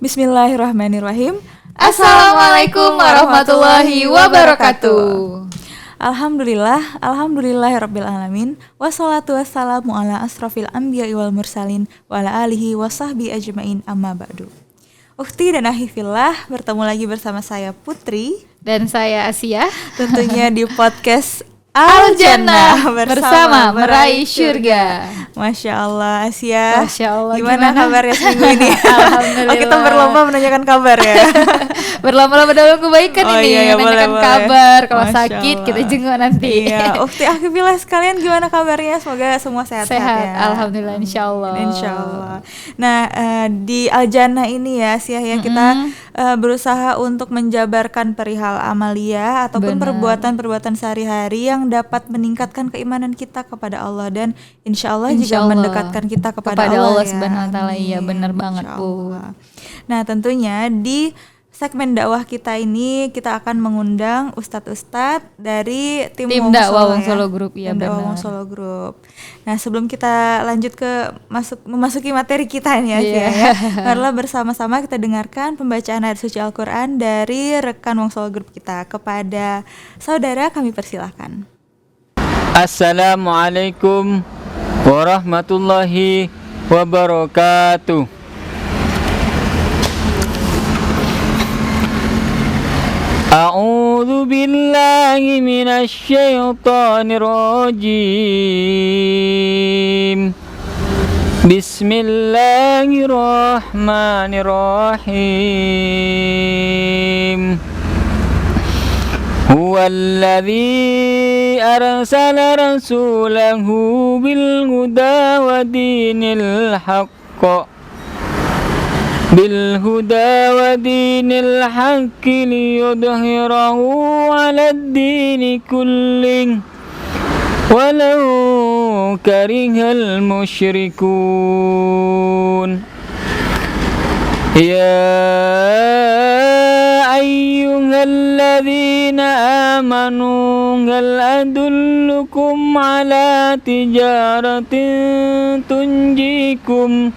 Bismillahirrahmanirrahim. Assalamualaikum warahmatullahi wabarakatuh. Alhamdulillahirabbil alamin. Wassalatu wassalamu ala asrofil anbiya'i wal mursalin wa ala alihi wa sahbihi ajmain, amma ba'du. Ukhti dan akhi fillah, bertemu lagi bersama saya Putri dan saya Asia, tentunya di podcast Al-Jannah bersama meraih syurga. Masya Allah, Asia. Masya Allah, gimana kabarnya seminggu ini? Alhamdulillah. Kita berlomba menanyakan kabar ya. Berlomba-lomba dalam kebaikan ini, iya, menanyakan boleh. kabar. Kalau Masya sakit Allah. kita jenguk nanti. Iya, Ukti Akhibillah sekalian gimana kabarnya? Semoga semua sehat-sehat ya. Alhamdulillah, insyaallah. Insyaallah. Nah, di Al-Jannah ini ya, Sia, ya kita berusaha untuk menjabarkan perihal amalia ataupun Benar. perbuatan-perbuatan sehari-hari yang dapat meningkatkan keimanan kita kepada Allah dan insyaallah juga Insyaallah. mendekatkan kita kepada Allah ya. Subhanahu wa taala. Iya, Amin. benar banget, Bu. Insyaallah. Nah, tentunya di segmen dakwah kita ini kita akan mengundang ustadz-ustadz dari tim dakwah Wong ya. Solo Group, ya, Tim dakwah benar. Wong Solo Group. Nah, sebelum kita lanjut ke memasuki materi kita nih ya, Sia, ya. Marilah bersama-sama kita dengarkan pembacaan ayat suci Al-Qur'an dari rekan Wong Solo Group kita. Kepada saudara kami persilahkan. Assalamualaikum warahmatullahi wabarakatuh. A'udzu billahi minasy syaithanir rajim. Bismillahirrahmanirrahim. Huwallazi arsala rasulahu bil huda wa dinil haqq liyudhhirahu 'alad dini kullih walau karihal musyrikun. Ya ayyuhalladzina amanu hal adullukum ala tijaratin tunjikum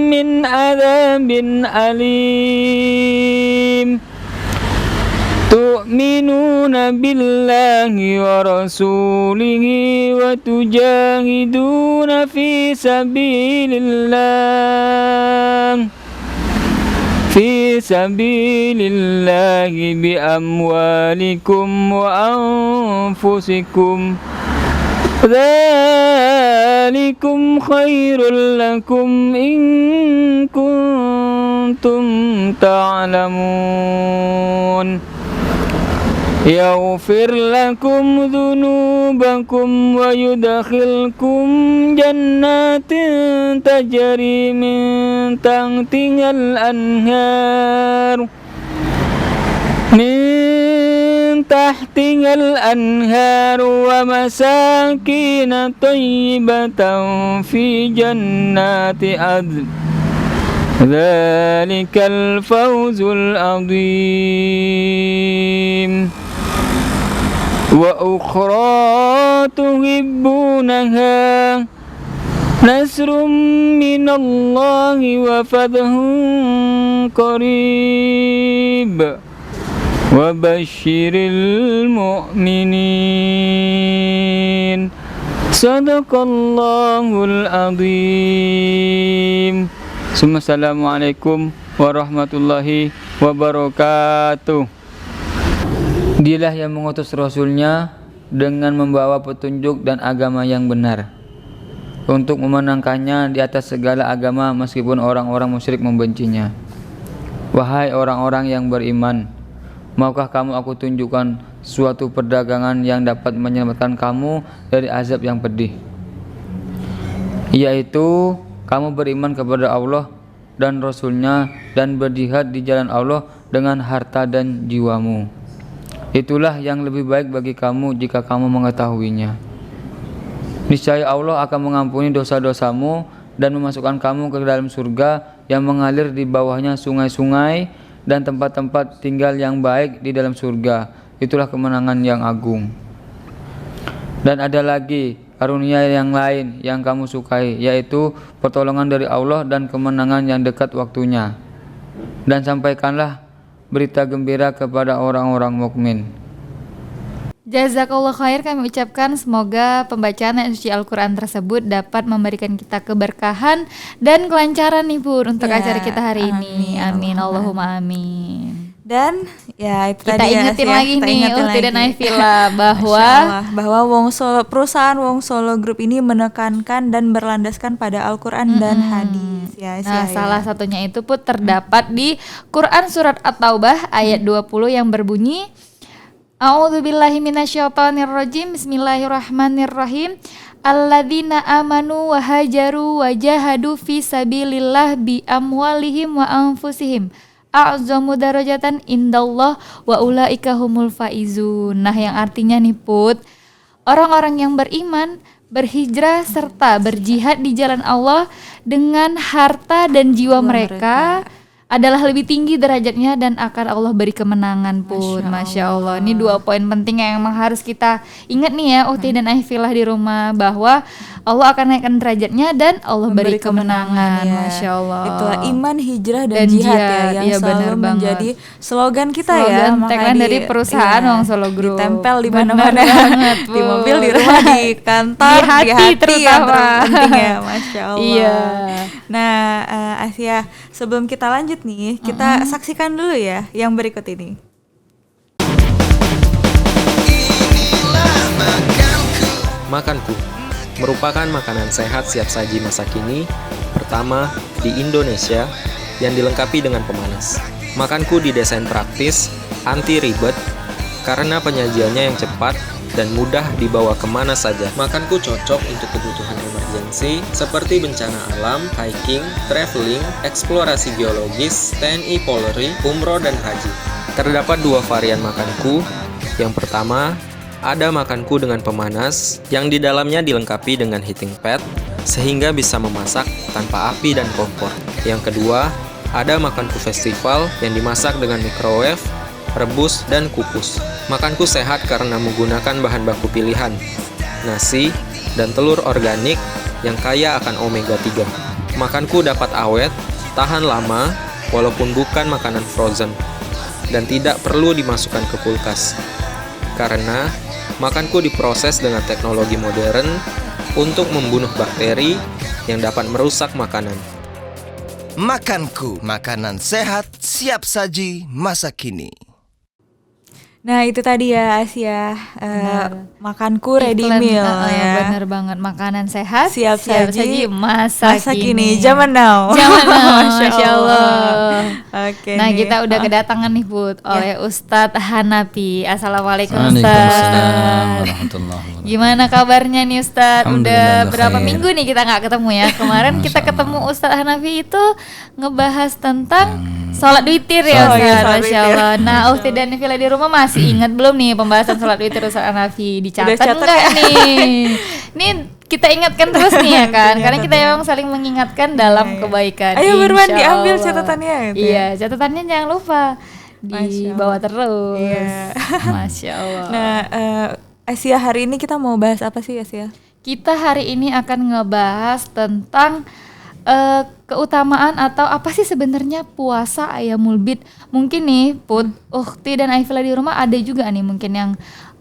min adzabin alim. Tu'minuna billahi wa rasulihi wa tujahiduna fi sabilillahi bi amwalikum wa anfusikum. Dzalikum khairul lakum in kuntum ta'lamun. Yaghfir lakum dzunubakum wa yudkhilkum jannatin tajri min tahtihal anhar wa masakin thayyibatan fi jannati adn. Dzalikal fawzul 'adzim. Wa ukhra tuhibbunaha nasrum minallahi wa fadhun qarib wa basyiril mu'minin. Sadaqallahul 'adzim. Assalamualaikum warahmatullahi wabarakatuh. Dialah yang mengutus Rasulnya dengan membawa petunjuk dan agama yang benar untuk memenangkannya di atas segala agama meskipun orang-orang musyrik membencinya. Wahai orang-orang yang beriman, maukah kamu aku tunjukkan suatu perdagangan yang dapat menyelamatkan kamu dari azab yang pedih, yaitu kamu beriman kepada Allah dan Rasulnya dan berjihad di jalan Allah dengan harta dan jiwamu. Itulah yang lebih baik bagi kamu jika kamu mengetahuinya. Niscaya Allah akan mengampuni dosa-dosamu dan memasukkan kamu ke dalam surga yang mengalir di bawahnya sungai-sungai dan tempat-tempat tinggal yang baik di dalam surga. Itulah kemenangan yang agung. Dan ada lagi karunia yang lain yang kamu sukai, yaitu pertolongan dari Allah dan kemenangan yang dekat waktunya. Dan sampaikanlah berita gembira kepada orang-orang mukmin. Jazakallah khair kami ucapkan, semoga pembacaan ayat suci Al-Quran tersebut dapat memberikan kita keberkahan dan kelancaran nih Bun untuk acara kita hari ini. Amin, Allahumma amin. Dan ya itu Kita tadi ingetin ya, lagi kita nih ingetin Uhti dan lagi. Naifila bahwa perusahaan Wong Solo Group ini menekankan dan berlandaskan pada Al-Quran dan hadis ya. Nah, salah satunya itu pun terdapat di Quran surat At-Taubah ayat 20 yang berbunyi A'udzubillahi minasyaitonirrajim. Bismillahirrahmanirrahim. Alladzina amanu wa hajaru wa jahadu fi sabilillah bi amwalihim wa anfusihim a'zamu darajatan indallah wa ulaika humul faizun. Nah, yang artinya nih Put, orang-orang yang beriman, berhijrah serta berjihad di jalan Allah dengan harta dan jiwa mereka adalah lebih tinggi derajatnya dan akan Allah beri kemenangan Pun. Masya Allah. Ini 2 poin penting yang emang harus kita ingat nih ya Uhti dan Aifilah di rumah, bahwa Allah akan naikkan derajatnya dan Allah beri kemenangan. Ya. Masya Allah. Itulah iman, hijrah dan jihad ya yang iya, selalu benar menjadi slogan kita ya. Slogan Makanya tagline dari perusahaan Wong Solo Group. Ditempel di Benar mana-mana. banget, Di Pun. mobil, di rumah, di kantor, Di hati terutama. yang terpenting ya. Masya Allah. Iya. Nah, Asia, sebelum kita lanjut nih, kita saksikan dulu ya yang berikut ini. Makanku merupakan makanan sehat siap saji masa kini pertama di Indonesia yang dilengkapi dengan pemanas. Makanku didesain praktis, anti ribet, karena penyajiannya yang cepat dan mudah dibawa kemana saja. Makanku cocok untuk kebutuhan emergensi seperti bencana alam, hiking, traveling, eksplorasi geologis, TNI Polri, umroh dan haji. Terdapat 2 varian makanku. Yang pertama, ada makanku dengan pemanas yang di dalamnya dilengkapi dengan heating pad sehingga bisa memasak tanpa api dan kompor. Yang kedua, ada makanku festival yang dimasak dengan microwave, rebus, dan kukus. Makanku sehat karena menggunakan bahan baku pilihan, nasi, dan telur organik yang kaya akan omega 3. Makanku dapat awet, tahan lama, walaupun bukan makanan frozen, dan tidak perlu dimasukkan ke kulkas. Karena makanku diproses dengan teknologi modern untuk membunuh bakteri yang dapat merusak makanan. Makanku, makanan sehat siap saji masa kini. Nah itu tadi ya Asia, makanku ready Iklan, meal ya. Bener banget, makanan sehat Siap saji masa kini. zaman now. Zaman now, Masya Allah. Oke. Nah, nih. kita udah kedatangan nih Put oleh Ustadz Hanafi. Assalamualaikum Waalaikumsalam Ustadz. warahmatullahi wabarakatuh. Gimana kabarnya nih Ustadz? Udah Alhamdulillah, berapa khair. minggu nih kita nggak ketemu ya? Kemarin Masya kita Allah. ketemu Ustadz Hanafi itu ngebahas tentang sholat witir ya Oh, iya, Ustadz. sholat Masya witir. Allah. Nah, Uhti dan Nifila di rumah masih ingat belum nih pembahasan sholat witir Ustadz Hanafi? Dicatat catat nggak ya? nih? Nih kita ingatkan terus nih ya kan, karena kita memang saling mengingatkan dalam kebaikan. Ayo buruan Insya diambil Allah. catatannya gitu ya. Iya, catatannya jangan lupa Masya dibawa Allah. terus. Iya. Masya Allah. Nah, Asia hari ini kita mau bahas apa sih Asia? Kita hari ini akan ngebahas tentang keutamaan atau apa sih sebenarnya puasa Ayyamul Bid. Mungkin nih Put, Ukhti dan Aifila di rumah ada juga nih mungkin yang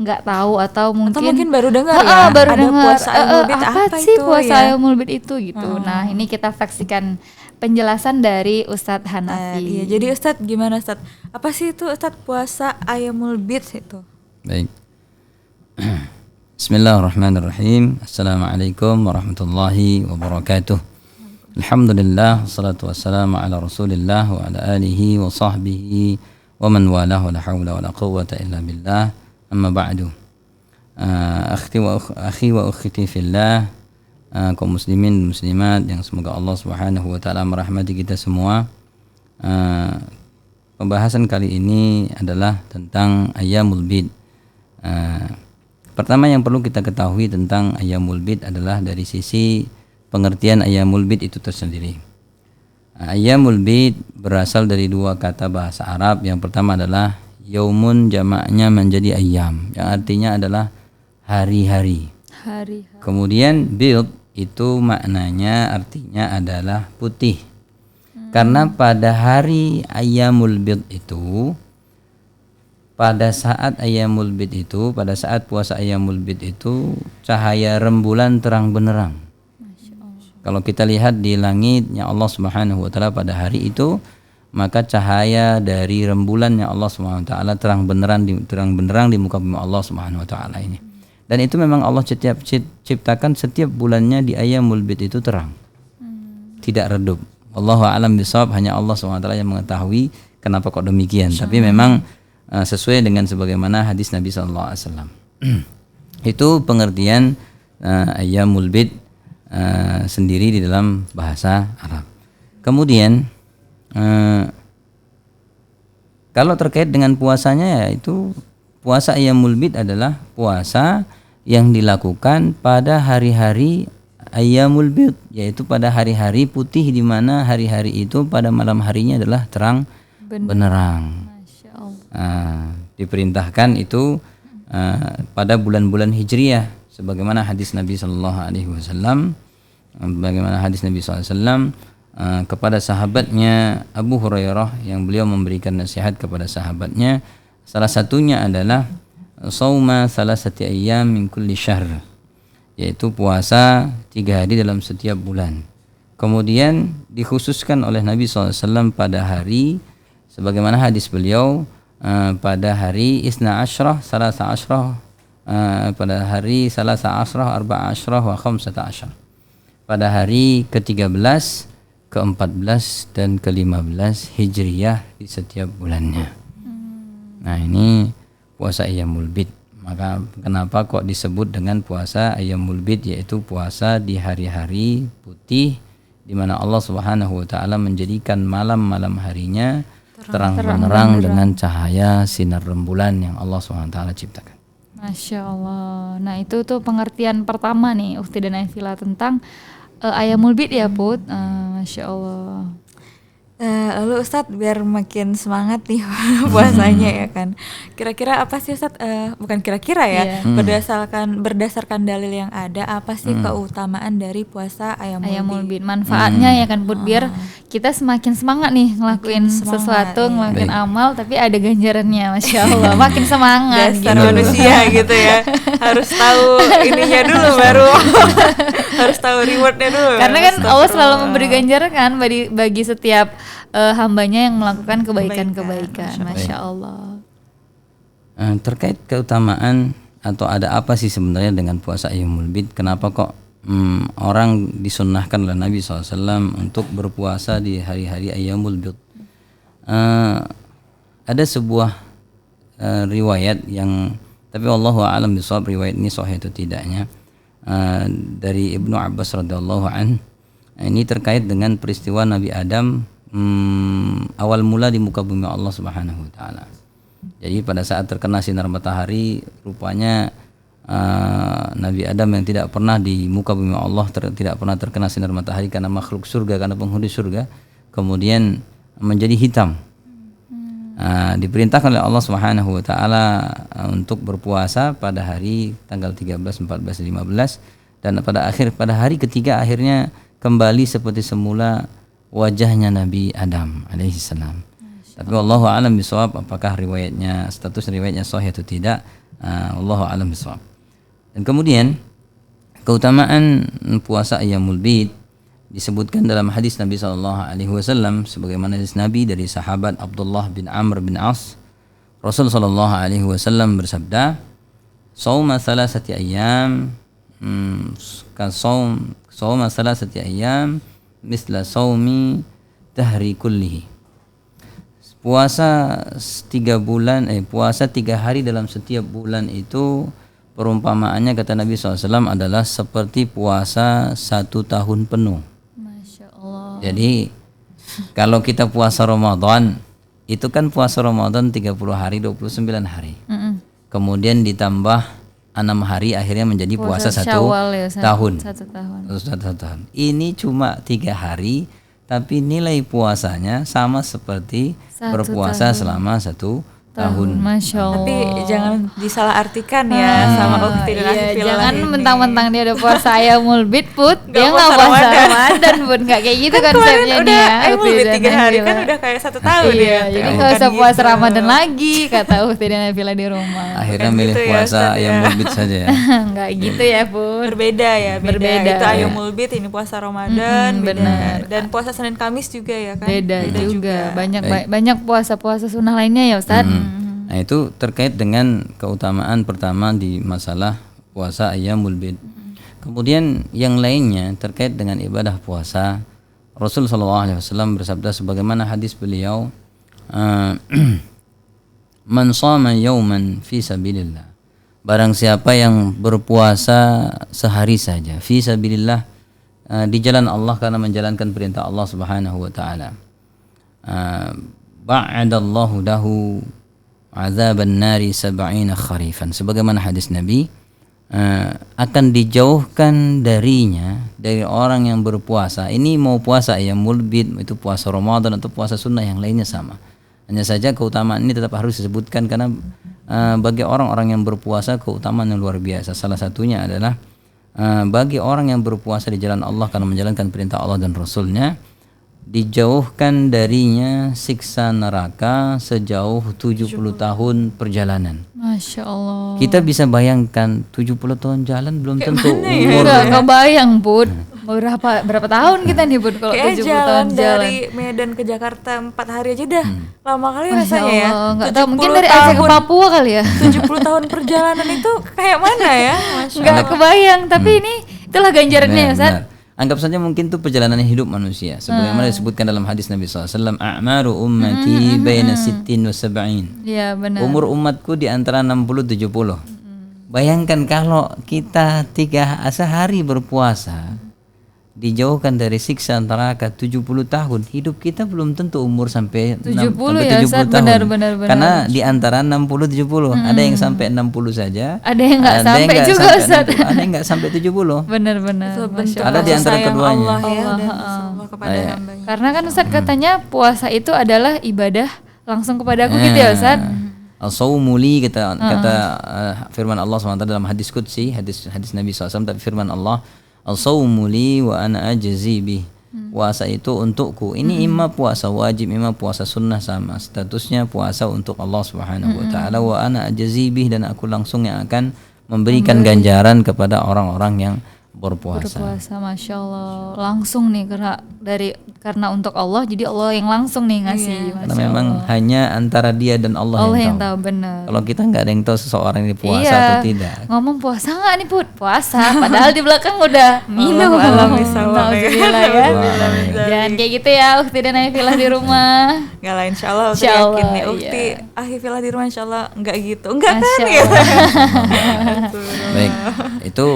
nggak tahu atau mungkin baru dengar ya, baru ada dengar puasa Ayyamul Bid, apa apa sih itu puasa ya? Ayyamul Bid itu gitu. Nah, ini kita saksikan penjelasan dari Ustadz Hanafi. Iya, jadi Ustadz gimana Ustadz? Apa sih itu Ustadz puasa Ayyamul Bid itu? Baik. Bismillahirrahmanirrahim. Assalamualaikum warahmatullahi wabarakatuh. Alhamdulillah, wassalatu wassalamu ala Rasulillah wa ala alihi wa sahbihi wa man walah wa la hawla wa la quwwata illa billah. Amma ba'du. Akhi wa ukhti fillah, kaum muslimin dan muslimat yang semoga Allah Subhanahu wa taala merahmati kita semua. Pembahasan kali ini adalah tentang Ayyamul Bid. Pertama yang perlu kita ketahui tentang Ayyamul Bid adalah dari sisi pengertian Ayyamul Bid itu tersendiri. Ayyamul Bid berasal dari 2 kata bahasa Arab. Yang pertama adalah yaumun, jamaknya menjadi ayyam, yang artinya adalah hari-hari. Hari. Kemudian bid itu maknanya artinya adalah putih. Karena pada hari Ayyamul Bid itu, pada saat puasa Ayyamul Bid itu cahaya rembulan terang benderang. Kalau kita lihat di langitnya Allah Subhanahu wa taala pada hari itu, maka cahaya dari rembulannya Allah Subhanahu wa taala terang benderang di muka bumi Allah Subhanahu wa taala ini. Dan itu memang Allah ciptakan setiap bulannya di Ayyamul Bid itu terang. Tidak redup. Wallahu a'lam bishawab, hanya Allah SWT yang mengetahui kenapa kok demikian. Tapi memang sesuai dengan sebagaimana hadis Nabi sallallahu alaihi wasallam. Itu pengertian Ayyamul Bid sendiri di dalam bahasa Arab. Kemudian kalau terkait dengan puasanya, yaitu puasa Ayyamul Bid adalah puasa yang dilakukan pada hari-hari Ayyamul Bid, yaitu pada hari-hari putih, di mana hari-hari itu pada malam harinya adalah terang benderang. Masya Allah. Diperintahkan itu pada bulan-bulan Hijriyah, sebagaimana hadis Nabi Sallallahu Alaihi Wasallam, kepada sahabatnya Abu Hurairah, yang beliau memberikan nasihat kepada sahabatnya. Salah satunya adalah sauma salasati ayyam min kulli syahr, yaitu puasa 3 hari dalam setiap bulan. Kemudian dikhususkan oleh Nabi SAW pada hari, sebagaimana hadis beliau, pada hari Isna Ashrah, Salasa Ashrah, pada hari Salasa Ashrah, Arba'a Ashrah, wa Khamsata Ashrah, pada hari ke-13, ke-14 dan ke-15 Hijriyah di setiap bulannya. Nah, ini puasa Ayyamul Bid. Maka kenapa kok disebut dengan puasa Ayyamul Bid, yaitu puasa di hari-hari putih, di mana Allah Subhanahu wa taala menjadikan malam-malam harinya terang benderang dengan cahaya sinar rembulan yang Allah Subhanahu wa taala ciptakan. Masya Allah. Nah, itu tuh pengertian pertama nih Ukti dan Aifila tentang Ayyamul Bid ya Put. Masya Allah. Lalu Ustadz, biar makin semangat nih puasanya ya kan, kira-kira apa sih Ustadz, bukan kira-kira ya, berdasarkan dalil yang ada, apa sih keutamaan dari puasa Ayyamul Bid? Manfaatnya ya kan Put, biar kita semakin semangat nih ngelakuin sesuatu, ngelakuin amal, tapi ada ganjarannya. Masya Allah, makin semangat. Dasar manusia gitu ya, harus tahu ininya dulu baru harus tahu rewardnya dulu. Karena kan Allah selalu memberi ganjaran kan bagi setiap hambanya yang melakukan kebaikan-kebaikan. Masya Allah. Terkait keutamaan atau ada apa sih sebenarnya dengan puasa Ayyamul Bid? Kenapa kok orang disunnahkan oleh Nabi SAW untuk berpuasa di hari-hari Ayyamul Bid? Ada sebuah riwayat yang, tapi Allahu a'lam bishawab riwayat ini sahih atau tidaknya, dari Ibnu Abbas radhiyallahu an. Ini terkait dengan peristiwa Nabi Adam awal mula di muka bumi Allah Subhanahu wa taala. Jadi pada saat terkena sinar matahari, rupanya Nabi Adam yang tidak pernah di muka bumi Allah, tidak pernah terkena sinar matahari karena makhluk surga, karena penghuni surga, kemudian menjadi hitam. Diperintahkan oleh Allah Subhanahu wa taala untuk berpuasa pada hari tanggal 13, 14, 15, dan pada hari ketiga akhirnya kembali seperti semula wajahnya Nabi Adam alaihissalam. Tapi Allahu a'lam bishawab, apakah status riwayatnya sahih atau tidak, Allahu a'lam bishawab. Dan kemudian keutamaan puasa Ayyamul Bid disebutkan dalam hadis Nabi SAW, sebagaimana hadis Nabi dari sahabat Abdullah bin Amr bin As. Rasul SAW bersabda, "Shauma thalathati ayyam sauma salasati ayyam misla saumi tahri kullihi." Puasa 3 hari dalam setiap bulan itu perumpamaannya, kata Nabi SAW, adalah seperti puasa 1 tahun penuh. Masya Allah. Jadi kalau kita puasa Ramadan, itu kan puasa Ramadan 30 hari, 29 hari. Kemudian ditambah 6 hari, akhirnya menjadi puasa 1 tahun. 1 tahun. Ini cuma 3 hari, tapi nilai puasanya sama seperti berpuasa selama 1 tahun. Masya Allah. Tapi jangan disalahartikan ya sama Ukti dan Iya, Afifilah jangan ini. mentang-mentang dia udah puasa ayamul bid Put, dia Nggak nggak puasa puasa Ramadan. Ramadan Put, nggak kayak gitu Kan konsepnya kemarin nih udah ya. ayamul Ukti bid dan 3 hari kan Nabila. udah kayak 1 tahun Iya, ya. jadi Bukan nggak usah puasa gitu. Ramadan lagi kata Ukti dan Nabila di rumah. Akhirnya Bukan milih gitu ya, puasa Ustaz, ya. ayam mulbit saja ya. Nggak gitu ya Put. Berbeda ya, Berbeda, Itu ya. ayamul bid, ini puasa Ramadan, beda. benar. Dan puasa Senin Kamis juga ya kan? Beda juga. Banyak Baik. banyak puasa-puasa sunnah lainnya ya Ustaz. Nah itu terkait dengan keutamaan pertama di masalah puasa ayyamul bid. Kemudian yang lainnya terkait dengan ibadah puasa, Rasul SAW bersabda sebagaimana hadis beliau, man shama yawman fi sabilillah. Barang siapa yang berpuasa sehari saja fi sabilillah, di jalan Allah karena menjalankan perintah Allah Subhanahu wa taala, ba'adallahu lahu azaban nari sab'ina kharifan. Sebagaimana hadis Nabi, akan dijauhkan darinya, dari orang yang berpuasa. Ini mau puasa ayyamul bid, itu puasa Ramadan atau puasa sunnah yang lainnya sama. Hanya saja keutamaan ini tetap harus disebutkan karena bagi orang-orang yang berpuasa keutamaan yang luar biasa. Salah satunya adalah bagi orang yang berpuasa di jalan Allah karena menjalankan perintah Allah dan Rasulnya, dijauhkan darinya siksa neraka sejauh 70 tahun perjalanan. Masya Allah. Kita bisa bayangkan 70 tahun jalan belum tentu umur. Nggak kebayang Put. Berapa tahun kita nih Put kalau Kayak 70 jalan tahun jalan. dari Medan ke Jakarta 4 hari aja dah lama kali Masya rasanya ya. Allah, nggak tahu mungkin 70 dari Aceh ke tahun. Papua kali ya. 70 tahun perjalanan itu kayak mana ya? Masya Nggak Allah. kebayang, tapi ini itulah ganjarannya ya Ustaz. Benar. Anggap saja mungkin itu perjalanan hidup manusia. Sebagaimana disebutkan dalam hadis Nabi SAW, a'maru ummati baina sittin wa sab'in. Iya benar. Umur umatku di antara 60-70. Bayangkan kalau kita sehari berpuasa, dijauhkan dari siksa neraka 70 tahun, hidup kita belum tentu umur sampai 70 sampai ya, 70 Ustaz. tahun. Benar. Karena di antara 60-70, ada yang sampai 60 saja. Ada yang nggak sampai nggak juga, sampai Ustaz. 60, ada yang nggak sampai 70. Benar-benar. Itu bentuk Ada di kasih antara sayang keduanya. Allah ya Allah, dan Allah kepada hambanya. Karena kan Ustaz katanya puasa itu adalah ibadah langsung kepada aku gitu ya Ustaz. Al-sawmu li kata firman Allah SWT dalam hadis qudsi, hadis Nabi SAW, tapi firman Allah, al-sawmu li wa ana ajzi bih. Puasa itu untukku. Ini imma puasa wajib, imma puasa sunnah, sama statusnya puasa untuk Allah Subhanahu wa taala, wa ana ajzi bih, dan aku langsung yang akan memberikan ganjaran kepada orang-orang yang berpuasa. Masya Allah, langsung nih karena untuk Allah, jadi Allah yang langsung nih ngasih. Karena Masya memang Allah. hanya antara dia dan Allah, Allah yang tahu. tahu benar. Kalau kita nggak ada yang tahu seseorang ini puasa Iya. atau tidak. Ngomong puasa nggak nih Put? Puasa, padahal di belakang udah minum. Alam bisawab ya. Alhamdulillah ya. Alhamdulillah. Jangan kayak gitu ya, Ukti dan Afifilah di rumah. Enggak lah, insya Allah Insya yakin Allah, nih Ukti iya. Afifilah di rumah insya Allah enggak gitu. Enggak kan Masya ya? Baik, itu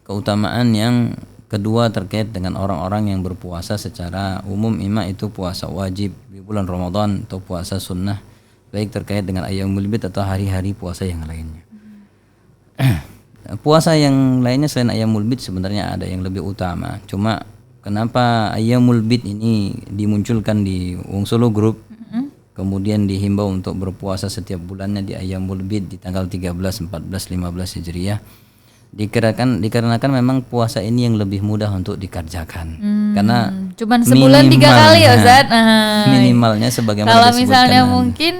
keutamaan yang kedua terkait dengan orang-orang yang berpuasa secara umum, imma itu puasa wajib di bulan Ramadan atau puasa sunnah, baik terkait dengan ayyamul bid atau hari-hari puasa yang lainnya. Puasa yang lainnya selain ayyamul bid sebenarnya ada yang lebih utama. Cuma kenapa ayyamul bid ini dimunculkan di Wong Solo Group, kemudian dihimbau untuk berpuasa setiap bulannya di ayyamul bid di tanggal 13, 14, 15 Hijriah, dikarenakan memang puasa ini yang lebih mudah untuk dikerjakan. Karena Cuman sebulan 3 kali ya Ustaz. Minimalnya sebagaimana Kalau disebutkan misalnya nanti. mungkin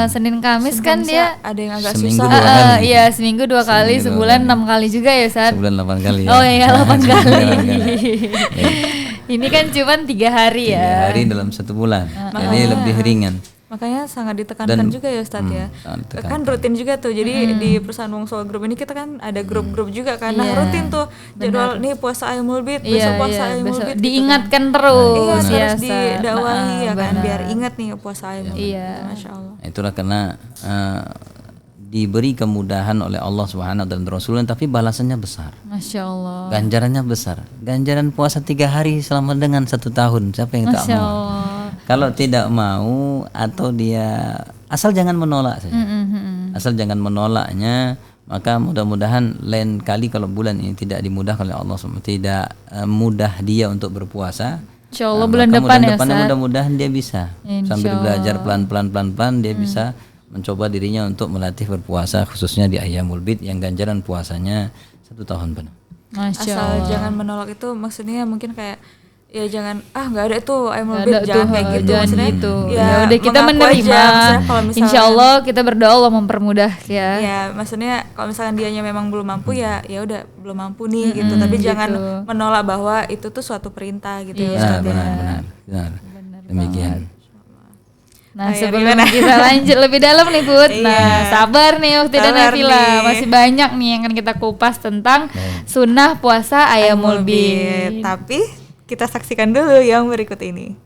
Senin Kamis kan dia ada yang agak seminggu susah. 2 kali. Iya, seminggu 2 kali, sebulan 6 kali juga ya Ustaz. Sebulan 8 kali ya. Oh iya 8 kali. 8 kali. Ya. Ini kan cuman 3 hari 3 ya. hari dalam 1 bulan. Jadi lebih ringan. Makanya sangat ditekankan Dan- juga ya Ustadz ya. sangat ditekankan. Kan rutin juga tuh. Jadi di perusahaan Wong Solo Group ini kita kan ada grup-grup juga kan. Nah, Iya, rutin tuh jadwal nih puasa ayyamul bid, besok Iya, puasa iya, ayyamul besok bid. gitu diingatkan kan. terus Iya, ya, harus Ustaz. didakwahi ya kan benar. biar ingat nih puasa ayyamul bid. Iya. Masya Allah. Itulah karena diberi kemudahan oleh Allah Subhanahu dan Rasulnya, tapi balasannya besar. Masya Allah. Ganjarannya besar. Ganjaran puasa 3 hari selama dengan 1 tahun. Siapa yang tak Masya mau? Allah. Kalau tidak mau atau dia asal jangan menolak saja. Asal jangan menolaknya, maka mudah-mudahan lain kali kalau bulan ini tidak dimudahkan oleh Allah SWT, tidak mudah dia untuk berpuasa. Insya Allah Nah, bulan maka depan ya depannya Ustaz. mudah-mudahan dia bisa Insya sambil Allah. belajar pelan-pelan dia bisa mencoba dirinya untuk melatih berpuasa khususnya di Ayyamul Bid yang ganjaran puasanya 1 tahun penuh. Masya Asal Allah. jangan menolak itu, maksudnya mungkin kayak ya jangan nggak ada tuh Ayyamul Nggak Bid, ada jangan tuh, kayak gitu, jangan maksudnya gitu. ya Udah kita mengaku menerima. aja, maksudnya kalau misalnya Insya Allah kita berdoa Allah mempermudah ya. ya maksudnya kalau misalkan dianya memang belum mampu ya udah belum mampu nih gitu, tapi jangan menolak bahwa itu tuh suatu perintah gitu ya Ustaz. Benar. Demikian. Nah, ya, sebelum kita lanjut lebih dalam nih Put. Nah, sabar nih Ukti dan Sabar Nabila. nih. Masih banyak nih yang akan kita kupas tentang sunnah puasa Ayyamul Bid. Tapi kita saksikan dulu yang berikut ini.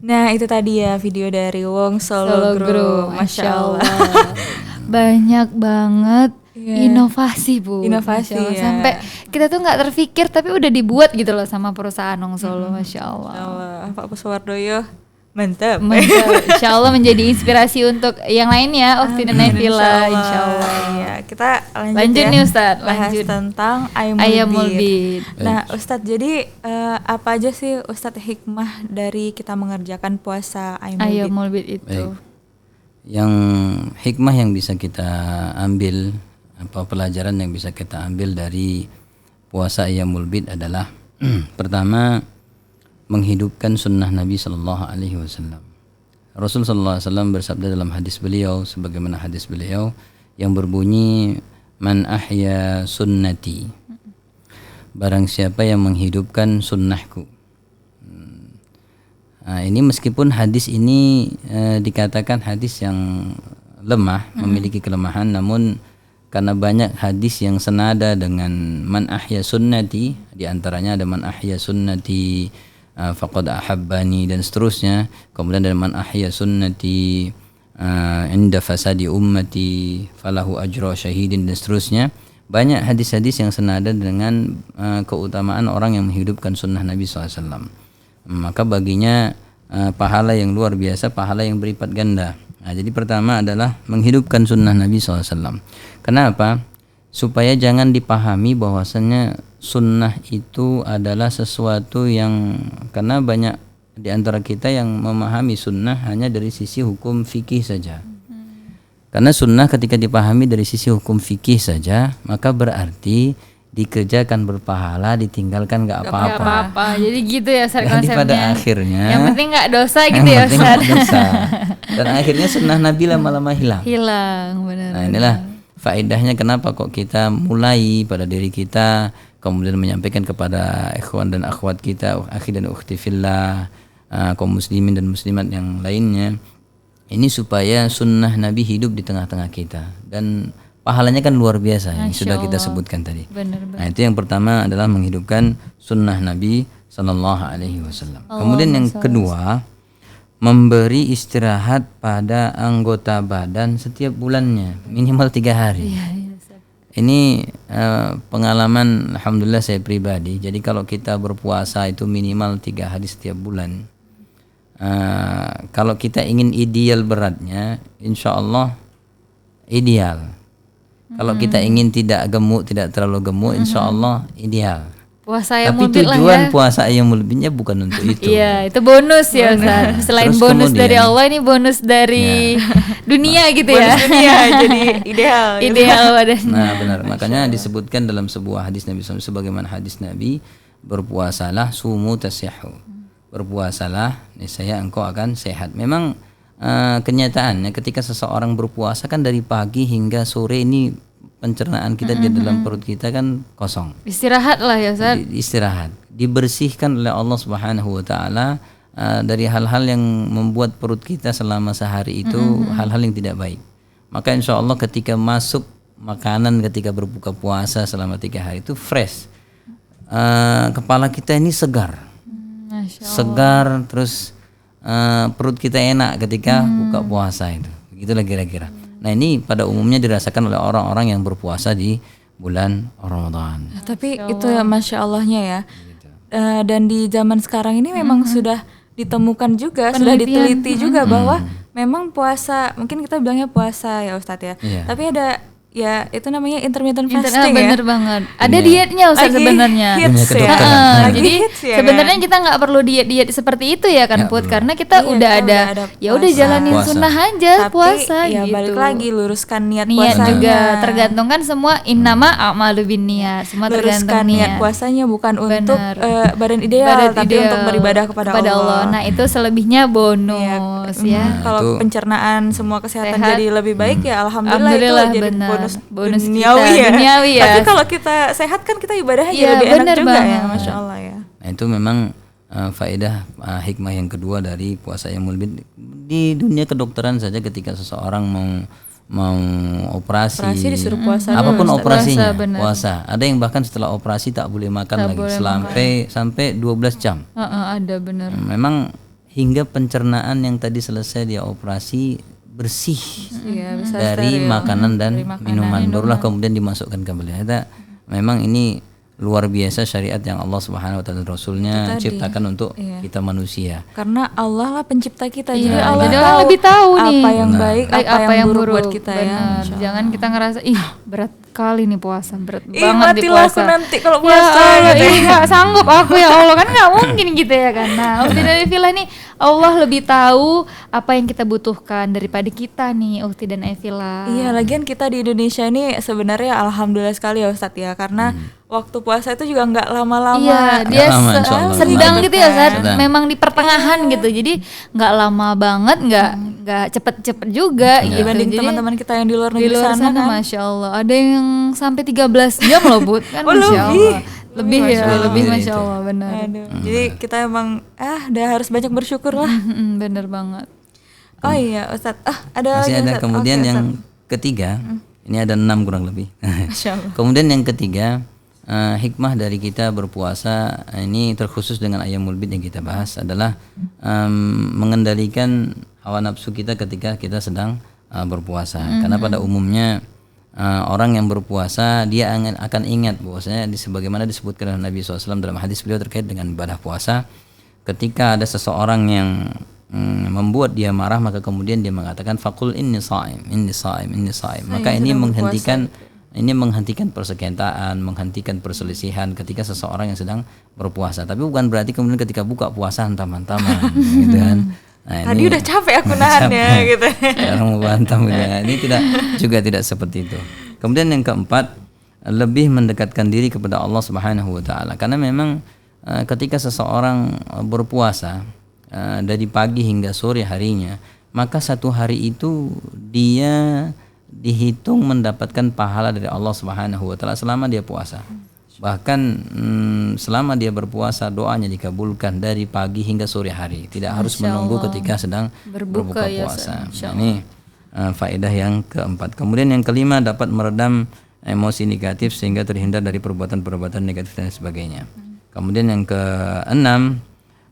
Nah itu tadi ya video dari Wong Solo Group, Masya Allah. Banyak banget inovasi Bu. Inovasi, Masya Allah. ya. Sampai kita tuh nggak terpikir tapi udah dibuat gitu loh sama perusahaan Wong Solo. Masya Allah. Allah, Pak Puswardoyo, mantap. Mantap. Insya Allah menjadi inspirasi untuk yang lainnya Ukti dan Nabila. Insya Allah. Iya, kita Lanjut ya, nih, Ustadz, bahas lanjut. tentang Ayyamul Bid. Nah Ustadz, jadi apa aja sih Ustadz hikmah dari kita mengerjakan puasa Ayyamul Bid? Ayyamul Bid itu. Baik. Yang hikmah yang bisa kita ambil, apa pelajaran yang bisa kita ambil dari puasa Ayyamul Bid adalah pertama, menghidupkan sunnah Nabi Sallallahu Alaihi Wasallam. Rasul Sallallahu Alaihi Wasallam bersabda dalam hadis beliau, sebagaimana hadis beliau yang berbunyi, man ahya sunnati, barang siapa yang menghidupkan sunnahku. Nah, ini meskipun hadis ini dikatakan hadis yang lemah, memiliki kelemahan, namun karena banyak hadis yang senada dengan man ahya sunnati, diantaranya ada man ahya sunnati faqad ahabbani dan seterusnya, kemudian ada man ahya sunnati inda fasadi ummati falahu ajra syahidin dan seterusnya. Banyak hadis-hadis yang senada dengan keutamaan orang yang menghidupkan sunnah Nabi SAW. Maka baginya pahala yang luar biasa, pahala yang berlipat ganda. Nah, jadi pertama adalah menghidupkan sunnah Nabi SAW. Kenapa? Supaya jangan dipahami bahwasannya sunnah itu adalah sesuatu yang, karena banyak di antara kita yang memahami sunnah hanya dari sisi hukum fikih saja. Karena sunnah ketika dipahami dari sisi hukum fikih saja, maka berarti dikerjakan berpahala, ditinggalkan nggak apa-apa. Apa-apa. Jadi gitu ya Ustaz Jadi konsepnya. pada akhirnya Yang penting nggak dosa gitu yang ya penting Ustaz. nggak dosa. Dan akhirnya sunnah Nabi lama-lama hilang. Hilang benar. Nah inilah faedahnya kenapa kok kita mulai pada diri kita, kemudian menyampaikan kepada ikhwan dan akhwat kita, akhi dan ukhti fillah, kaum muslimin dan muslimat yang lainnya, ini supaya sunnah Nabi hidup di tengah-tengah kita, dan pahalanya kan luar biasa yang sudah kita sebutkan tadi. Benar-benar. Nah itu yang pertama adalah menghidupkan sunnah Nabi Sallallahu Alaihi Wasallam. Kemudian yang kedua, memberi istirahat pada anggota badan setiap bulannya minimal 3 hari. Ini pengalaman alhamdulillah saya pribadi. Jadi kalau kita berpuasa itu minimal 3 hari setiap bulan. Kalau kita ingin ideal beratnya, insya Allah ideal. Kalau kita ingin tidak gemuk, tidak terlalu gemuk, insya Allah ideal. puasa yang Tapi mulbit lah tujuan ya. puasa Ayyamul Bidnya bukan untuk itu. Iya, itu bonus ya Ustaz. Selain Terus bonus kemudian- dari Allah, ini bonus dari dunia gitu ya. Bonus dunia jadi ideal. gitu. Ideal badan. Nah benar, makanya disebutkan dalam sebuah hadis Nabi SAW, sebagaimana hadis Nabi, berpuasalah sumu tasihhu, berpuasalah niscaya engkau akan sehat. Memang kenyataannya ketika seseorang berpuasa kan dari pagi hingga sore ini pencernaan kita di dalam perut kita kan kosong. Istirahat lah ya Ustaz. Istirahat, dibersihkan oleh Allah Subhanahu wa taala dari hal-hal yang membuat perut kita selama sehari itu hal-hal yang tidak baik. Maka insya Allah ketika masuk makanan ketika berbuka puasa selama 3 hari itu fresh. Kepala kita ini segar. Masya Allah. Segar, terus perut kita enak ketika buka puasa itu. Begitulah kira-kira. Nah ini pada umumnya dirasakan oleh orang-orang yang berpuasa di bulan Ramadan. Tapi itu ya Masya Allahnya ya. Dan di zaman sekarang ini memang sudah ditemukan juga, sudah Penelitian. diteliti juga bahwa memang puasa, mungkin kita bilangnya puasa ya Ustadz ya. Iya. Tapi ada ya itu namanya intermittent fasting Bener ya. banget. Ada dietnya Ustaz Lagi sebenarnya. hits Dunia ya. kedokteran. Lagi Jadi hits ya, sebenarnya kan? kita nggak perlu diet seperti itu ya kan Put, karena kita Iya, udah kita ada, udah ada ya udah puasa. jalanin Puasa. sunnah aja Tapi puasa ya gitu. balik lagi luruskan niat Niat puasanya. juga tergantung kan semua innama a'malu binniyat. Semua tergantung Luruskan niat niat. puasanya bukan untuk Benar. badan ideal, Badan tapi ideal untuk beribadah kepada Allah. Nah, itu selebihnya bonus ya. Kalau itu- pencernaan semua kesehatan Sehat. jadi lebih baik ya alhamdulillah, Alhamdulillah, itu jadi benar. bonus Kita, duniawi ya. duniawi ya. Tapi kalau kita sehat kan kita ibadahnya Iya, jadi lebih enak benar juga ya, banget. Masya Allah ya. Nah itu memang faedah hikmah yang kedua dari puasa Ayyamul Bid. Di dunia kedokteran saja ketika seseorang mau operasi, Disuruh puasa apapun dulu, Ustaz. operasinya, Puasa, benar. puasa. Ada yang bahkan setelah operasi tak boleh makan lagi sampai 12 jam. Ada bener. Memang hingga pencernaan yang tadi selesai dia operasi bersih Iya, bisa dari steril. makanan dan minuman, barulah kemudian dimasukkan kembali. Kita memang ini luar biasa syariat yang Allah Subhanahu wa taala dan Rasulnya ciptakan untuk kita manusia. Karena Allah lah pencipta kita, Iya, jadi Allah jadi Allah lebih tahu nih. apa yang baik, Baik, apa yang buruk buat kita ya. benar. Jangan kita ngerasa berat kali nih puasa, berat Ih, banget di matilah puasa. aku nanti kalau Ya puasa Allah, gitu. nggak sanggup aku ya Allah, kan nggak mungkin gitu ya kan. Nah, Ukti dan Evila nih, Allah lebih tahu apa yang kita butuhkan daripada kita nih, Ukti dan Evila. Iya, lagian kita di Indonesia ini sebenarnya alhamdulillah sekali ya Ustadz ya, karena waktu puasa itu juga nggak lama-lama. Iya, dia lama, insya Allah. sedang gitu ya, Ustaz. Sedang. Memang di pertengahan gitu. Jadi nggak lama banget, nggak cepet-cepet juga gitu. Dibanding Jadi, teman-teman kita yang di luar di negeri luar sana, sana, kan. Masya Allah, ada yang sampai 13 jam loh Bud, kan Oh, Masya lebih. Allah. Lebih ya, Masya Allah. lebih Masya Allah, benar. Aduh, jadi kita emang udah harus banyak bersyukur lah. Bener banget. Oh iya Ustadz, ada Masih lagi ada Ustadz. kemudian Oke, yang Ustadz. ketiga, ini ada 6 kurang lebih. Masya Allah. Kemudian yang ketiga, hikmah dari kita berpuasa ini terkhusus dengan Ayyamul Bid yang kita bahas adalah mengendalikan hawa nafsu kita ketika kita sedang berpuasa. Karena pada umumnya orang yang berpuasa dia akan ingat bahwasanya sebagaimana disebutkan oleh Nabi SAW dalam hadis beliau terkait dengan ibadah puasa, ketika ada seseorang yang membuat dia marah, maka kemudian dia mengatakan faqul inni shaim, inni shaim, inni shaim. Maka ini menghentikan persengketaan, menghentikan perselisihan ketika seseorang yang sedang berpuasa. Tapi bukan berarti kemudian ketika buka puasa hantam-hantaman gitu kan. Nah, Tadi udah capek aku nahannya gitu. Orang mau bantam gitu. Ini tidak seperti itu. Kemudian yang keempat, lebih mendekatkan diri kepada Allah Subhanahu wa taala. Karena memang ketika seseorang berpuasa dari pagi hingga sore harinya, maka satu hari itu dia dihitung mendapatkan pahala dari Allah Subhanahu wa taala selama dia puasa. Bahkan selama dia berpuasa doanya dikabulkan dari pagi hingga sore hari, tidak harus menunggu ketika sedang berbuka ya, puasa. Nah, ini faedah yang keempat. Kemudian yang kelima, dapat meredam emosi negatif sehingga terhindar dari perbuatan-perbuatan negatif dan sebagainya. Kemudian yang keenam,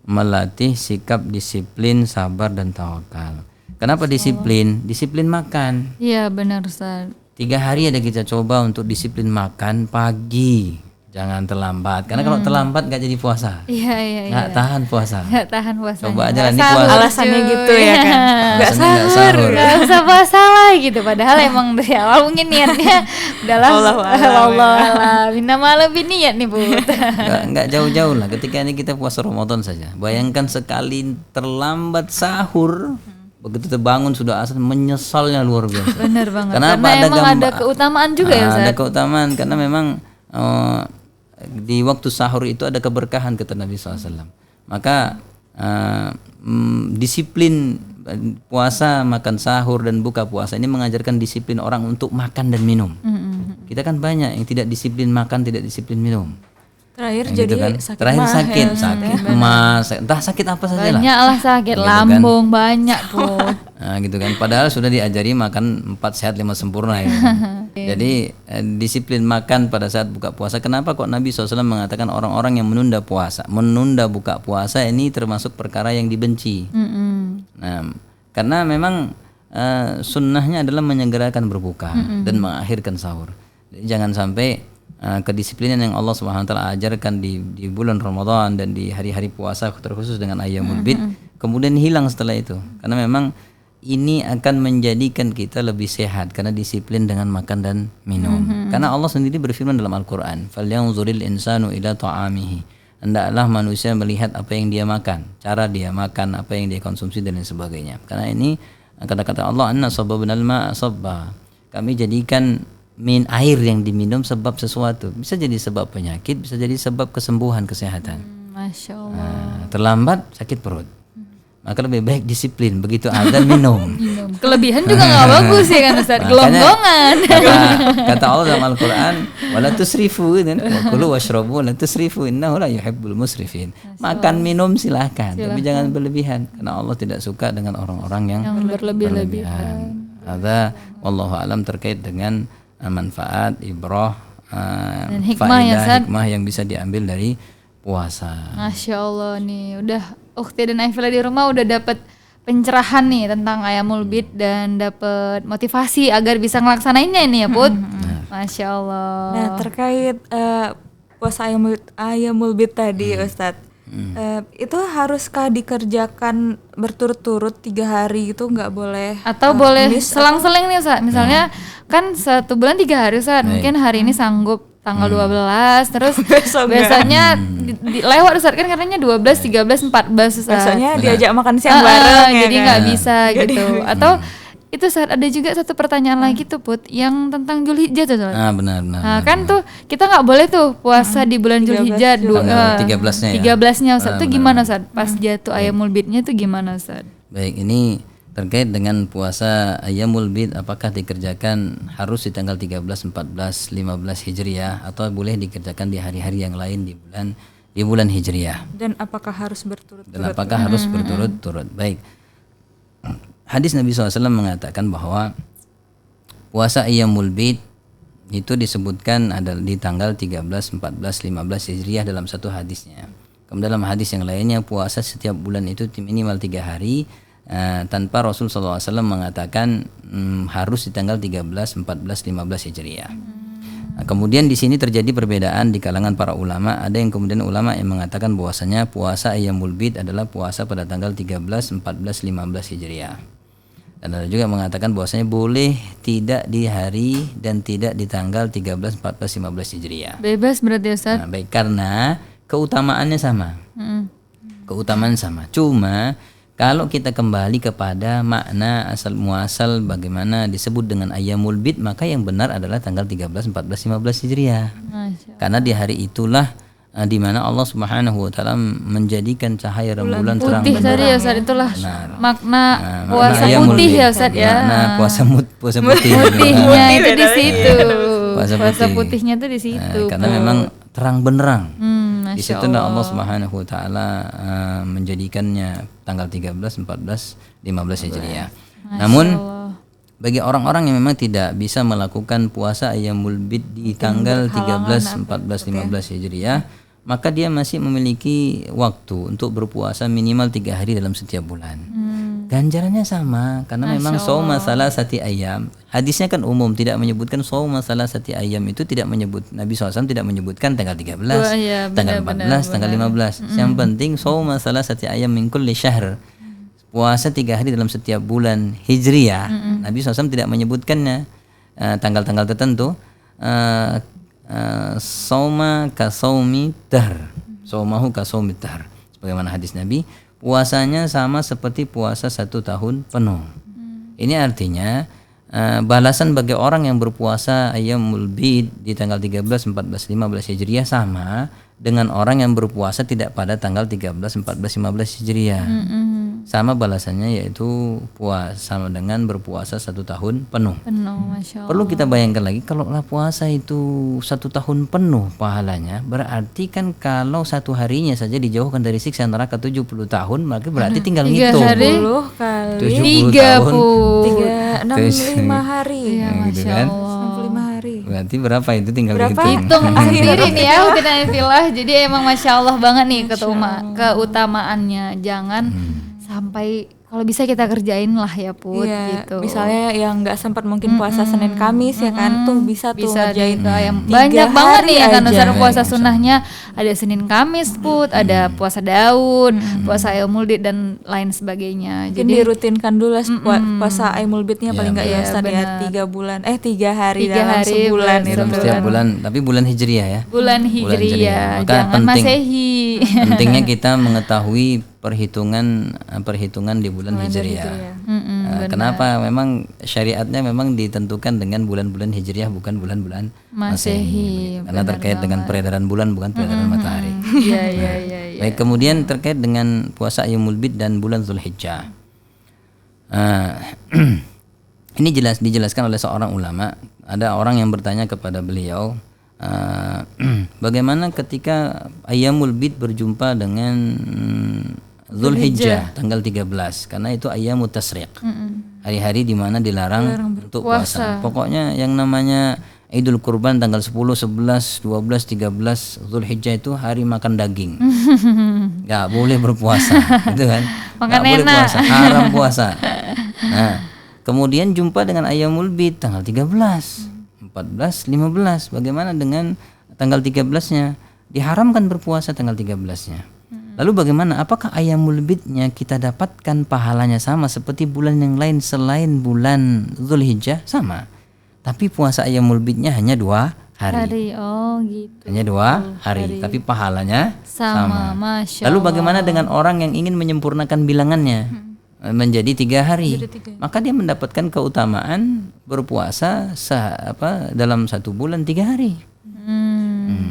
melatih sikap disiplin, sabar dan tawakal. Kenapa disiplin? Disiplin makan. Iya benar Ustaz. 3 hari ada kita coba untuk disiplin makan pagi. jangan terlambat. Karena kalau terlambat nggak jadi puasa, Iya. nggak tahan puasa. Nggak tahan puasanya. Coba aja lah, ini Nggak puasa. sahur, Alasannya cuy. gitu ya kan. Nggak Alasannya nggak sahur. sahur. Nggak usah puasa lah gitu. Padahal emang dari awal mungkin niatnya udahlah. Allah nama lebih niat nih Bu. Nggak jauh-jauh lah. Ketika ini kita puasa Ramadan saja. Bayangkan sekali terlambat sahur, begitu terbangun sudah asar, menyesalnya luar biasa. Bener banget. Kenapa? Karena emang ada gambar- keutamaan juga ya Ustaz. Ada keutamaan karena memang di waktu sahur itu ada keberkahan kata Nabi SAW. Maka disiplin puasa, makan sahur dan buka puasa ini mengajarkan disiplin orang untuk makan dan minum. Kita kan banyak yang tidak disiplin makan, tidak disiplin minum. Terakhir Yang jadi gitu kan. sakit Terakhir mah sakit, ya. sakit emas, entah sakit apa saja lah. Banyak lah sakit Gitu kan. lambung banyak Bu. Nah, gitu kan. Padahal sudah diajari makan 4 sehat 5 sempurna ya. Jadi disiplin makan pada saat buka puasa. Kenapa kok Nabi SAW mengatakan orang-orang yang menunda puasa, menunda buka puasa ini termasuk perkara yang dibenci. Nah, karena memang sunnahnya adalah menyegerakan berbuka dan mengakhirkan sahur. Jadi jangan sampai kedisiplinan yang Allah Subhanahu wa taala ajarkan di bulan Ramadan dan di hari-hari puasa terkhusus dengan ayyamul bid kemudian hilang setelah itu. Karena memang ini akan menjadikan kita lebih sehat karena disiplin dengan makan dan minum. Karena Allah sendiri berfirman dalam Al-Qur'an, "Falyanzuril insanu ila ta'amihi." Hendaklah manusia melihat apa yang dia makan, cara dia makan, apa yang dia konsumsi dan lain sebagainya. Karena ini kata-kata Allah, "Anna sababnal ma'a sabba." Kami jadikan air yang diminum sebab sesuatu. Bisa jadi sebab penyakit, bisa jadi sebab kesembuhan, kesehatan. Masya Allah. Nah, terlambat sakit perut. Maka lebih baik disiplin, begitu azan minum. Kelebihan juga nggak bagus ya kan Ustaz. Makanya, Gelonggongan. kata Allah dalam Al-Qur'an, "Wala tusrifu," kan? "Wa kulu washrabu la tusrifu innahu la yuhibbul musrifin." Makan minum silahkan, tapi jangan berlebihan karena Allah tidak suka dengan orang-orang yang berlebihan. Ada wallahu alam terkait dengan manfaat, ibrah, Dan hikmah ya, faedah, Ustaz. hikmah yang bisa diambil dari puasa. Masya Allah nih, udah Ukhti dan Aifila di rumah udah dapat pencerahan nih tentang Ayyamul Bid dan dapat motivasi agar bisa ngelaksanainnya ini ya Put. Masya Allah. Nah, terkait puasa Ayyamul Bid tadi Ustadz, itu haruskah dikerjakan berturut-turut 3 hari itu nggak boleh? Atau boleh selang-seling nih Ustaz. Misalnya kan 1 bulan 3 hari Ustaz. Mungkin hari ini sanggup tanggal 12 terus besoknya lewat Ustaz kan katanya 12, 13, 14 Ustaz. Besoknya diajak makan siang bareng ya jadi kan? nggak bisa gitu. Atau itu saat ada juga satu pertanyaan lagi tuh Put yang tentang Zulhijjah tuh Ustaz. Benar. Nah kan tuh kita nggak boleh tuh puasa di bulan Zulhijjah Tanggal 13-nya ya? 13-nya Ustaz. Tuh Benar. gimana Ustaz? Pas jatuh Ayyamul Bidnya tuh gimana Ustaz? Baik, ini terkait dengan puasa Ayyamul Bid, apakah dikerjakan harus di tanggal 13, 14, 15 Hijriah atau boleh dikerjakan di hari-hari yang lain di bulan Hijriah? Dan apakah harus berturut-turut? Dan apakah harus berturut-turut? Baik. Hadis Nabi SAW mengatakan bahwa puasa Ayyamul Bid itu disebutkan ada di tanggal 13, 14, 15 Hijriah dalam satu hadisnya. Kemudian dalam hadis yang lainnya puasa setiap bulan itu minimal 3 hari tanpa Rasul SAW mengatakan harus di tanggal 13, 14, 15 Hijriah. Nah, kemudian di sini terjadi perbedaan di kalangan para ulama. Ada yang kemudian ulama yang mengatakan bahwasanya puasa Ayyamul Bid adalah puasa pada tanggal 13, 14, 15 Hijriah. Dan ada juga mengatakan bahwasanya boleh tidak di hari dan tidak di tanggal 13, 14, 15 Hijriah. Bebas berarti Ustaz. Nah, baik, karena keutamaannya sama. Keutamaan sama. Cuma kalau kita kembali kepada makna asal muasal bagaimana disebut dengan Ayyamul Bid, maka yang benar adalah tanggal 13, 14, 15 Hijriah. Karena di hari itulah di mana Allah Subhanahu wa taala menjadikan cahaya rembulan terang Putih tadi ya benderang. Ustaz, itulah Benar. makna Makna puasa Ayyamul putih Bid. ya Ustaz ya. Makna puasa putih. Putihnya itu di situ. Puasa Puasa putih. putihnya tuh di situ. Karena memang terang benderang. Di Masya situ Allah Subhanahu wa taala menjadikannya tanggal 13, 14, 15 Hijriah. Namun bagi orang-orang yang memang tidak bisa melakukan puasa Ayyamul Bid di tanggal 13, 14, 15 Hijriah, maka dia masih memiliki waktu untuk berpuasa minimal 3 hari dalam setiap bulan. Ganjarannya sama karena memang sauma salasati ayam. Hadisnya kan umum, tidak menyebutkan sauma salasati ayam, itu tidak menyebut, Nabi SAW tidak menyebutkan tanggal 13, tanggal 14, tanggal 15. Yang penting sauma salasati ayam min kulli syahr. Puasa 3 hari dalam setiap bulan Hijriyah. Nabi SAW tidak menyebutkannya tanggal-tanggal tertentu. Sauma ka saumi dahr. Saumahu ka saumi dahr. Sebagaimana hadis Nabi, puasanya sama seperti puasa 1 tahun penuh. Ini artinya balasan bagi orang yang berpuasa ayyamul bid di tanggal 13, 14, 15 Hijriah sama dengan orang yang berpuasa tidak pada tanggal 13, 14, 15 Hijriah. Sama balasannya, yaitu puasa sama dengan berpuasa 1 tahun penuh. Masya Allah. Perlu kita bayangkan lagi, kalau puasa itu 1 tahun penuh pahalanya, berarti kan kalau 1 harinya saja dijauhkan dari siksa neraka 70 tahun, maka berarti tinggal 3 ngitung. hari. 10 kali 70 tahun. 65 hari. Iya, gitu Masya kan. Allah. 65 hari. Berarti berapa itu, tinggal Berapa? dihitung. Hitung sendiri nih ya Utina Filah. Jadi emang Masya Allah banget nih keutamaannya. Jangan sampai, kalau bisa kita kerjain lah ya Put, Iya, gitu. misalnya yang nggak sempat mungkin puasa Senin Kamis ya kan, tuh bisa ngerjain yang 3 banyak banget hari nih ya kan, aja. Ustaz, puasa sunnahnya ada Senin Kamis Put, ada puasa Daud, puasa Ayyamul Bid dan lain sebagainya. Mungkin Jadi dirutinkan dulu lah puasa Ayyamul Bidnya paling nggak ya Ustaz ya, 3 bulan 3 hari 3 dalam hari sebulan dalam itu. Dalam setiap bulan, tapi bulan Hijriah ya. bulan Hijriyah, Maka jangan penting. Masehi. Pentingnya kita mengetahui perhitungan di bulan Hijriah. Kenapa? Memang syariatnya memang ditentukan dengan bulan-bulan Hijriah, bukan bulan-bulan Masehi. Karena terkait dengan peredaran bulan, bukan peredaran matahari. Iya. Baik, kemudian terkait dengan puasa Ayyamul Bid dan bulan Zulhijjah. Ini dijelaskan oleh seorang ulama. Ada orang yang bertanya kepada beliau, bagaimana ketika Ayyamul Bid berjumpa dengan Zulhijjah tanggal 13, karena itu ayyamut tasyriq. Hari-hari di mana dilarang untuk puasa. Pokoknya yang namanya Idul Kurban tanggal 10, 11, 12, 13 Zulhijjah itu hari makan daging. Gak boleh berpuasa, gitu kan? Makan Gak boleh enak. puasa, haram puasa. Nah, kemudian jumpa dengan Ayyamul Bid tanggal 13, 14, 15. Bagaimana dengan tanggal 13-nya? Diharamkan berpuasa tanggal 13-nya. Lalu bagaimana? Apakah Ayyamul Bidnya kita dapatkan pahalanya sama seperti bulan yang lain selain bulan Zulhijjah? Sama. Tapi puasa Ayyamul Bidnya hanya 2 hari. Oh gitu. Hanya 2 hari, tapi pahalanya Sama. Masya Lalu Allah. bagaimana dengan orang yang ingin menyempurnakan bilangannya menjadi 3 hari? Maka dia mendapatkan keutamaan berpuasa dalam 1 bulan 3 hari.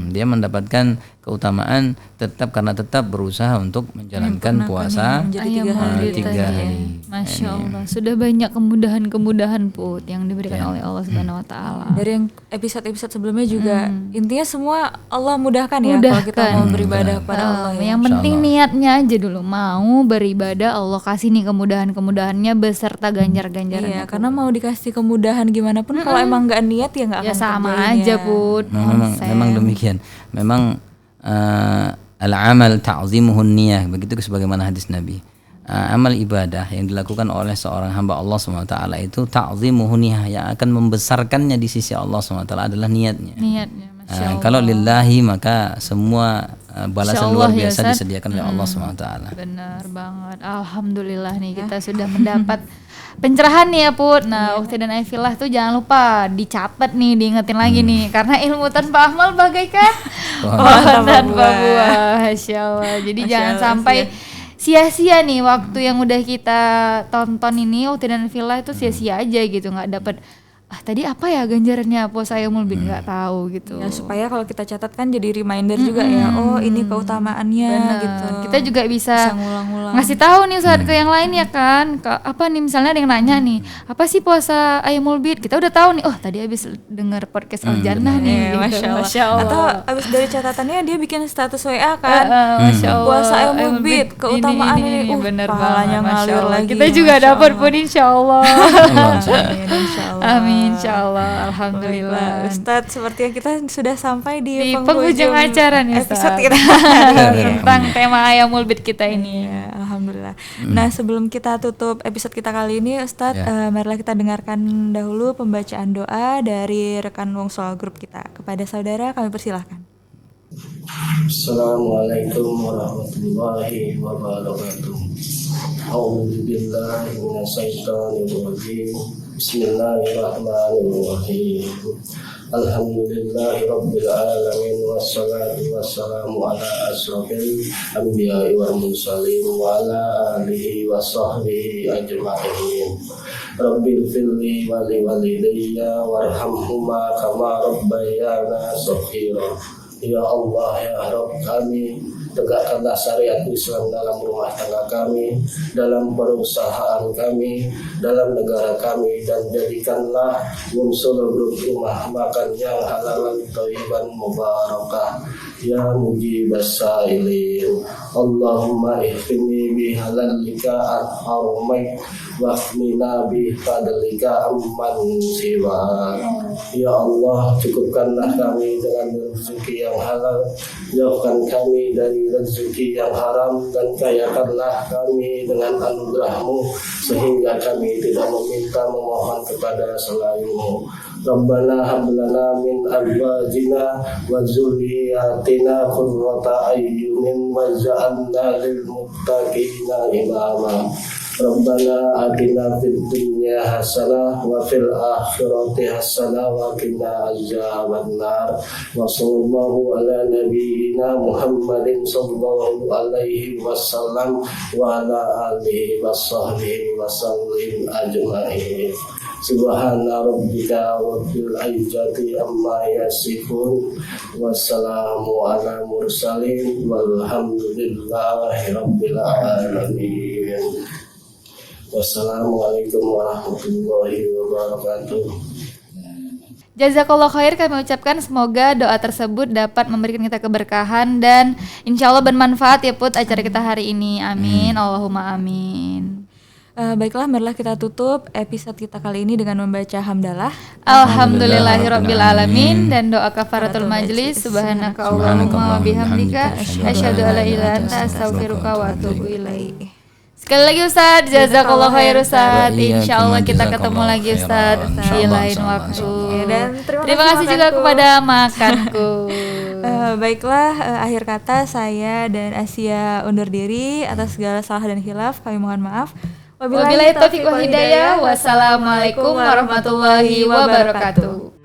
Dia mendapatkan keutamaan tetap karena tetap berusaha untuk menjalankan puasa menjadi 3 hari. 3 hari. Masya Allah, sudah banyak kemudahan-kemudahan Put yang diberikan oleh Allah Subhanahu Wa Taala. Dari yang episode-episode sebelumnya juga intinya semua Allah mudahkan ya kalau kita mau beribadah kepada Allah ya. Yang penting niatnya aja dulu, mau beribadah Allah kasih nih kemudahan-kemudahannya beserta ganjar-ganjaran. Iya, karena mau dikasih kemudahan gimana pun kalau emang nggak niat ya nggak Ya akan sama terjadi aja ya. Put. Memang demikian. Memang al-amal ta'zimuhun niyah, begitu sebagaimana hadis Nabi. Amal ibadah yang dilakukan oleh seorang hamba Allah SWT itu ta'zimuhun niyah, yang akan membesarkannya di sisi Allah SWT adalah niatnya. Niatnya, Masya Allah. Kalau lillahi, maka semua balasan Masya luar Allah ya, biasa Ustaz. disediakan oleh Allah SWT. Benar banget. Alhamdulillah nih kita sudah mendapat pencerahan nih ya Put. Nah, Ukti dan Aifilah tuh jangan lupa dicatat nih, diingetin lagi nih, karena ilmu tanpa amal bagaikan pohon tanpa buah. Masya Allah. Jadi jangan sampai sia-sia nih waktu yang udah kita tonton ini, Ukti dan Aifilah itu sia-sia aja gitu, nggak dapet tadi apa ya ganjarannya puasa Ayyamul Bid, nggak tahu gitu. Ya, supaya kalau kita catat kan jadi reminder juga ya. Oh, ini keutamaannya gitu. Kita juga bisa ngulang-ngulang. ngasih tahu nih saat ke yang lain ya kan. Apa nih misalnya ada yang nanya nih, apa sih puasa Ayyamul Bid? Kita udah tahu nih. Oh, tadi habis dengar podcast Al Jannah nih. Ya, gitu. Masya Allah. Atau abis dari catatannya dia bikin status WA kan. Masya Allah. Puasa Ayyamul Bid, keutamaan ini. Bener pahalanya banget, Masya ngalir Allah. lagi. Kita juga Masya dapat Allah. pun insya Allah. Amin, insya Allah. Amin insya Allah. Alhamdulillah. Baiklah, Ustadz, sepertinya kita sudah sampai di penghujung acara nih episode Ustaz. kita. Tentang tema Ayyamul Bid kita ini. Ya, alhamdulillah. alhamdulillah. Nah, sebelum kita tutup episode kita kali ini, Ustadz, marilah kita dengarkan dahulu pembacaan doa dari rekan Wongsol Group kita. Kepada saudara kami persilahkan. Assalamualaikum warahmatullahi wabarakatuh. A'udzu billahi minasyaitonir rajim. Bismillahirrahmanirrahim. Alhamdulillahi rabbil alamin wassalatu wassalamu ala asrofil anbiya'i wal mursalin wa ala alihi wa sahbihi ajma'in. Rabbil firli wa li walidayya warhamhuma kama rabbayana shaghira. Ya Allah, ya Rabb kami, tegakkanlah syariat Islam dalam rumah tangga kami, dalam perusahaan kami, dalam negara kami, dan jadikanlah Wongsol Group rumah makan yang halal, thayyiban, mubarakah. Ya mujibas sa'ilin, Allahumma ihfini bihalalika al-harumai wahmina bifadlika amman siwa. Ya Allah, cukupkanlah kami dengan rezeki yang halal, jauhkan kami dari rezeki yang haram, dan kayakanlah kami dengan anugerah-Mu sehingga kami tidak meminta memohon kepada selain-Mu. Rabbana hab lana min azwajina wa dzurriyyatina qurrata a'yunin waj'alna lil muttaqina imama. Rabbana atina fid dunya hasanah wa fil akhirati hasanah wa qina azabannar. Wa sallallahu ala nabiyyina Muhammadin sallallahu alaihi wasallam wa ala alihi washabbihi wasallim ajma'in. Subhana rabbika rabbil izzati amma yasifun, wassalamu ala mursalin, walhamdulillahi rabbil alamin. Wassalamualaikum warahmatullahi wabarakatuh. Jazakallah khair, kami ucapkan semoga doa tersebut dapat memberikan kita keberkahan dan insya Allah bermanfaat ya Put acara kita hari ini. Amin, Allahumma amin. Baiklah, marilah kita tutup episode kita kali ini dengan membaca hamdalah. Alhamdulillahirabbil alamin dan doa kafaratul majlis. Subhanaka Allahumma wa bihamdika asyhadu an la ilaha illa anta astaghfiruka wa atubu ilaik. Sekali lagi Ustaz, jazakallah khair Ustaz. Insyaallah kita ketemu lagi Ustaz di lain waktu. Dan terima kasih juga kepada makanku. Baiklah, akhir kata saya dan Asia undur diri. Atas segala salah dan khilaf kami mohon maaf. Wabillahi taufiq wal hidayah. Wassalamualaikum warahmatullahi wabarakatuh.